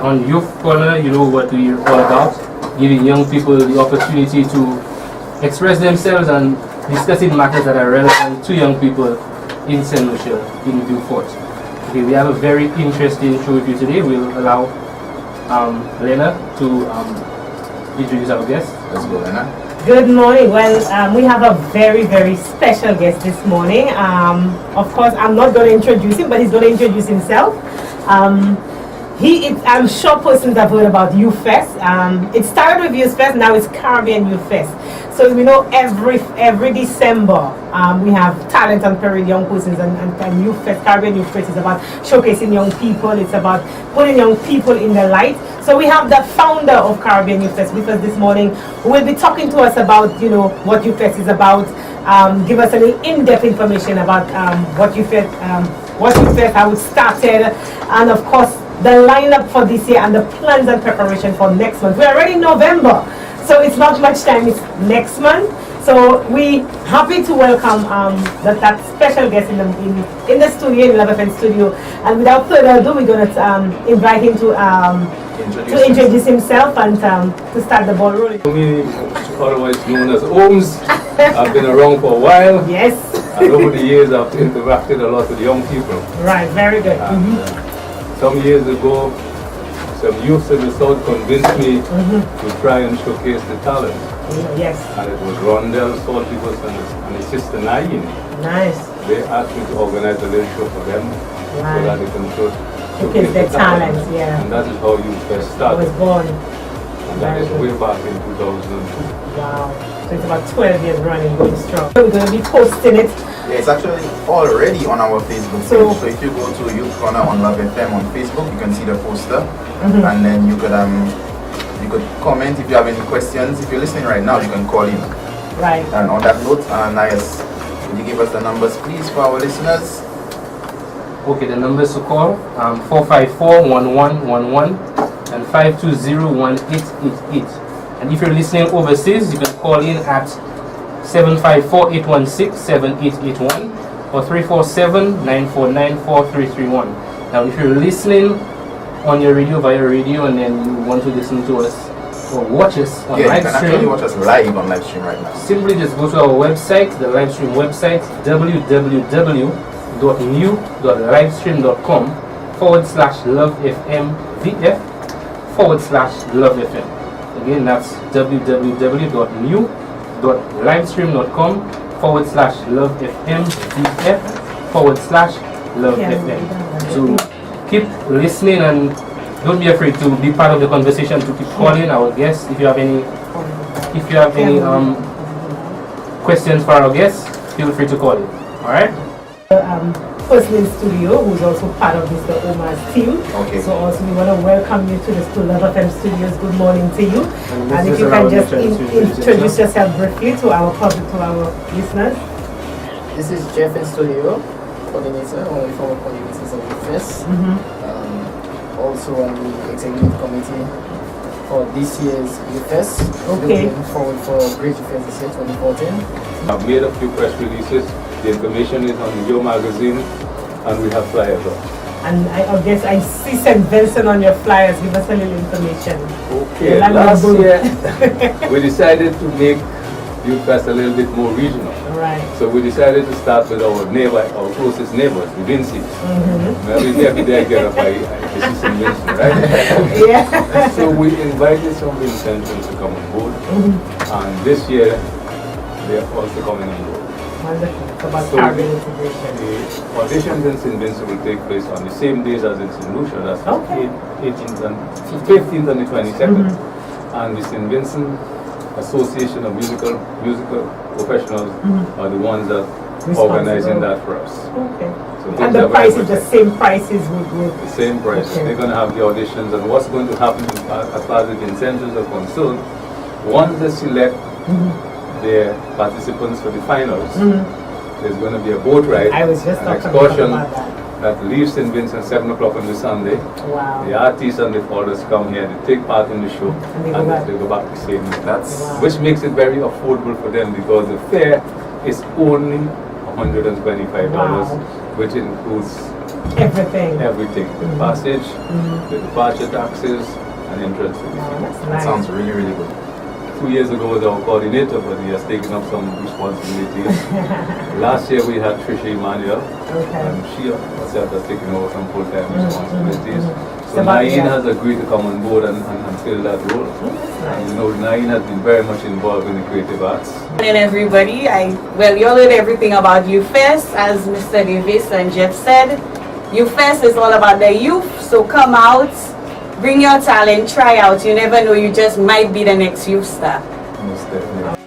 On Youth Corner, you know what we're all about, giving young people the opportunity to express themselves and discussing matters that are relevant to young people in St. Lucia, in Vieux Fort. Okay, we have a very interesting show with you today. We'll allow Lena to introduce our guest. Let's go, Lena. Good morning. Well, we have a very, very special guest this morning. Of course, I'm not going to introduce him, but he's going to introduce himself. I'm sure persons have heard about Youth Fest. It started with Youth Fest, now it's Caribbean Youth Fest. So we know every December we have talent and parade young persons and Youth Fest. Caribbean Youth Fest is about showcasing young people. It's about putting young people in the light. So we have the founder of Caribbean Youth Fest with us this morning, who will be talking to us about what Youth Fest is about. Give us a little in-depth information about what Youth Fest, how it started, and of course the lineup for this year and the plans and preparation for next month. We're already in November, so it's not much time, it's next month. So we happy to welcome that special guest in the studio, in Love FM studio. And without further ado, we're going to invite him to introduce himself and to start the ball rolling. Me, otherwise known as Holmes. I've been around for a while. Yes. And over the years, I've interacted a lot with young people. Right, very good. Some years ago, some youths in the South convinced me to try and showcase the talent. Yes. And it was Rondell Saltibus and his sister Nayin. Nice. They asked me to organize a little show for them so that they can showcase their talents, yeah. And that is how Youth Fest started. I was born. And that is way back in 2002. Wow. So it's about 12 years running, going strong. We're going to be posting it. Yeah, it's actually already on our Facebook page. So if you go to Youth Corner on Love FM on Facebook, you can see the poster, and then you could comment if you have any questions. If you're listening right now, you can call in. Right. And on that note, Nias, would you give us the numbers, please, for our listeners? Okay, the numbers to call 454-1111 and 520-1888. And if you're listening overseas, you can call in at 754-816-7881 or 347-949-4331. Now, if you're listening on your radio via radio and then you want to listen to us or watch us on live you can stream, actually watch us live on live stream right now. Simply just go to our website, the live stream website, www.new.livestream.com/lovefmvf/lovefm. Again, that's www.new.livestream.com/lovefmvf/lovefm. So keep listening and don't be afraid to be part of the conversation, to keep calling our guests. If you have any questions for our guests, feel free to call in. Alright? Person in studio who's also part of Mr. Omar's team. Okay. So also we want to welcome you to the Love FM studios. Good morning to you. And if you can just introduce yourself briefly to our public, to our listeners. This is Jeff in studio, coordinator, one of the former coordinators of Youth Fest. Also on the executive committee for this year's Youth Fest. Okay. Looking forward for Great Youth Fest this year, 2014. I've made a few press releases. The information is on Yo magazine, and we have flyers up. And I guess I see St. Vincent on your flyers. Give us a little information. Okay, last year we decided to make Youth Fest a little bit more regional. Right. So we decided to start with our closest neighbors, the Vincy's. Every day I get up, I see St. Vincent, right? Yeah. So we invited some Vincentians to come on board, and this year they are also coming on board. Wonderful. It's about So Caribbean integration. the auditions in St. Vincent will take place on the same days as in St. Lucia. That's the 15th and the 22nd. And the St. Vincent Association of Musical Professionals are the ones that organizing that for us. Okay. So And the price is the same prices with the same price. Okay. They're going to have the auditions, and what's going to happen as far as the Vincentians are concerned, once they select their participants for the finals, there's going to be a boat ride, I was just an talking excursion about that. leaves St. Vincent 7 o'clock on the Sunday. Wow. The artists and the followers come here, they take part in the show, And they go back the same night. That's Which makes it very affordable for them because the fare is only $125, Wow. which includes Everything. Everything. The passage, the departure taxes, and entrance fees. That's That nice. sounds really, really good. 2 years ago was our coordinator, but he has taken up some responsibilities. Last year we had Trisha Emmanuel, Okay. and she herself has taken over some full-time responsibilities. So So about- Nain yeah. has agreed to come on board and fill that role. And you know, Nain has been very much involved in the creative arts. Morning, everybody. Well, you all heard everything about YouFest, as Mr. Davis and Jeff said. YouFest is all about the youth, so come out, bring your talent, try out. You never know, you just might be the next youth star. Most definitely.